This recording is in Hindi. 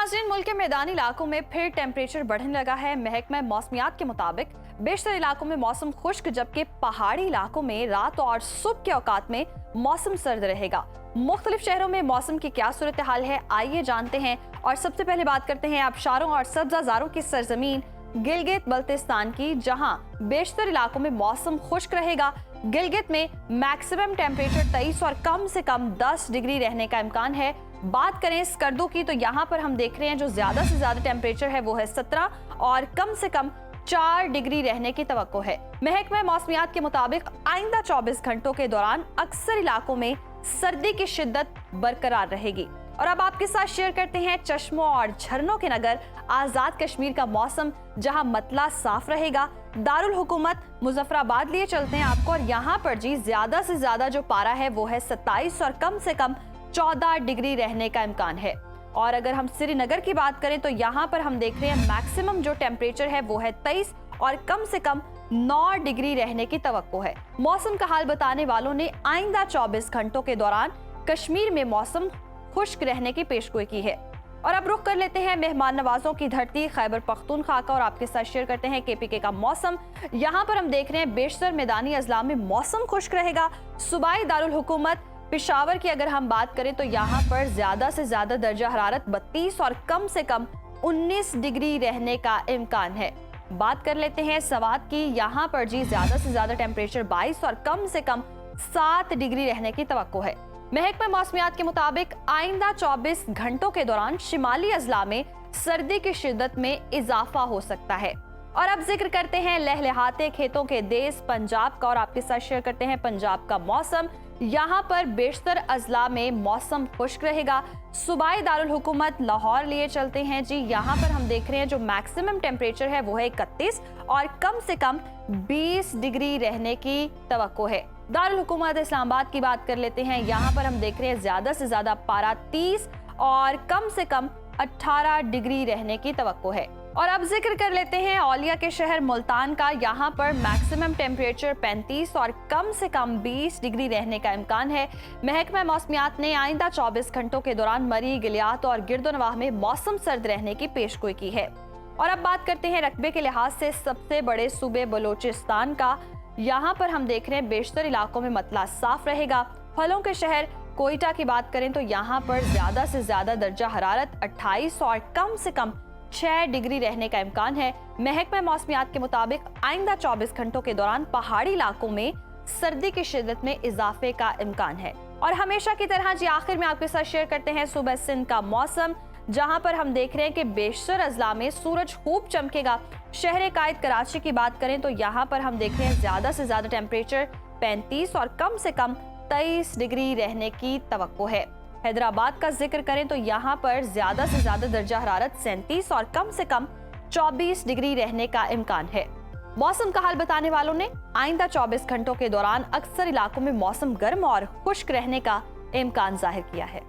नाज़रीन, मुल्क के मैदानी इलाकों में फिर टेम्परेचर बढ़ने लगा है। महकमा मौसमियात के मुताबिक बेशतर इलाकों में मौसम खुश्क, जबकि पहाड़ी इलाकों में रात और सुबह के औकात में मौसम सर्द रहेगा। मुख्तलिफ शहरों में मौसम की क्या सूरत हाल है, आइए जानते हैं। और सबसे पहले बात करते हैं आबशारों और सब्जाजारों की सरजमीन गिलगित बल्तिस्तान की, जहां बेशतर इलाकों में मौसम खुश्क रहेगा। गिलगित में मैक्सिमम टेम्परेचर 23 और कम से कम 10 डिग्री रहने का इम्कान है। बात करें स्कर्दू की, तो यहाँ पर हम देख रहे हैं जो ज्यादा से ज्यादा टेम्परेचर है वो है 17 और कम से कम 4 डिग्री रहने की तवक्को है। महकमा मौसमियात के मुताबिक आइंदा 24 घंटों के दौरान अक्सर इलाकों में सर्दी की शिद्दत बरकरार रहेगी। और अब आपके साथ शेयर करते हैं चश्मों और झरनों के नगर आजाद कश्मीर का मौसम, जहां मतला साफ रहेगा। दारुल हुकूमत मुजफ्फराबाद लिए चलते हैं आपको, और यहाँ पर जी ज्यादा से ज्यादा जो पारा है वो है 27 और कम से कम 14 डिग्री रहने का इम्कान है। और अगर हम श्रीनगर की बात करें तो यहाँ पर हम देख रहे हैं मैक्सिमम जो टेम्परेचर है वो है 23 और कम से कम 9 डिग्री रहने की तवक्को है। मौसम का हाल बताने वालों ने आइंदा 24 घंटों के दौरान कश्मीर में मौसम खुश्क रहने की पेशगोई की है। और अब रुख कर लेते हैं मेहमान नवाजों की धरती खैबर पख्तूनख्वा का, और आपके साथ शेयर करते हैं KPK का मौसम। यहाँ पर हम देख रहे हैं बेशतर मैदानी अजला में मौसम खुश्क रहेगा। सूबाई दारुल हुकूमत पेशावर की अगर हम बात करें तो यहाँ पर ज्यादा से ज्यादा दर्जा हरारत 32 और कम से कम 19 डिग्री रहने का इम्कान है। बात कर लेते हैं सवात की, यहाँ पर जी ज्यादा से ज्यादा टेम्परेचर 22 और कम से कम 7 डिग्री रहने की तवक्को है। महकमा मौसमियात के मुताबिक आइंदा 24 घंटों के दौरान शिमाली अजला में सर्दी की शिद्दत में इजाफा हो सकता है। और अब जिक्र करते हैं लहलहाते खेतों के देश पंजाब का, और आपके साथ शेयर करते हैं पंजाब का मौसम। यहाँ पर बेशतर अजला में मौसम खुश्क रहेगा। सूबाई दारुल हुकूमत लाहौर लिए चलते हैं जी, यहाँ पर हम देख रहे हैं जो मैक्सिमम टेम्परेचर है वो है 31 और कम से कम 20 डिग्री रहने की तवक्को है। दारुल हुकूमत इस्लामाबाद की बात कर लेते हैं, यहाँ पर हम देख रहे हैं ज्यादा से ज्यादा पारा 30 और कम से कम 18 डिग्री रहने की तवक्को है। और अब जिक्र कर लेते हैं औलिया के शहर मुल्तान का, यहाँ पर मैक्सिमम टेम्परेचर 35 और कम से कम 20 डिग्री रहने का इम्कान है। महकमा मौसमियात ने आइंदा 24 घंटों के दौरान मरी, गिलियात और गिरदोनवाह में मौसम सर्द रहने की पेशगोई की है। और अब बात करते हैं रकबे के लिहाज से सबसे बड़े सूबे बलोचिस्तान का, यहाँ पर हम देख रहे हैं बेशतर इलाकों में मतला साफ रहेगा। फलों के शहर कोयटा की बात करें तो यहाँ पर ज्यादा से ज्यादा दर्जा हरारत 28 और कम से कम 6 डिग्री रहने का इम्कान है। महकमा मौसमियात के मुताबिक आइंदा 24 घंटों के दौरान पहाड़ी इलाकों में सर्दी की शिद्दत में इजाफे का इम्कान है। और हमेशा की तरह जी आखिर में आपके साथ शेयर करते हैं सुबह सिंध का मौसम, जहां पर हम देख रहे हैं कि बेशतर अजला में सूरज खूब चमकेगा। शहर कायद कराची की बात करें तो यहाँ पर हम देख रहे हैं ज्यादा से ज्यादा टेम्परेचर 35 और कम से कम 23 डिग्री रहने की तवक्को है। हैदराबाद का जिक्र करें तो यहाँ पर ज्यादा से ज्यादा दर्जा हरारत 37 और कम से कम 24 डिग्री रहने का इम्कान है। मौसम का हाल बताने वालों ने आइंदा 24 घंटों के दौरान अक्सर इलाकों में मौसम गर्म और खुश्क रहने का इम्कान जाहिर किया है।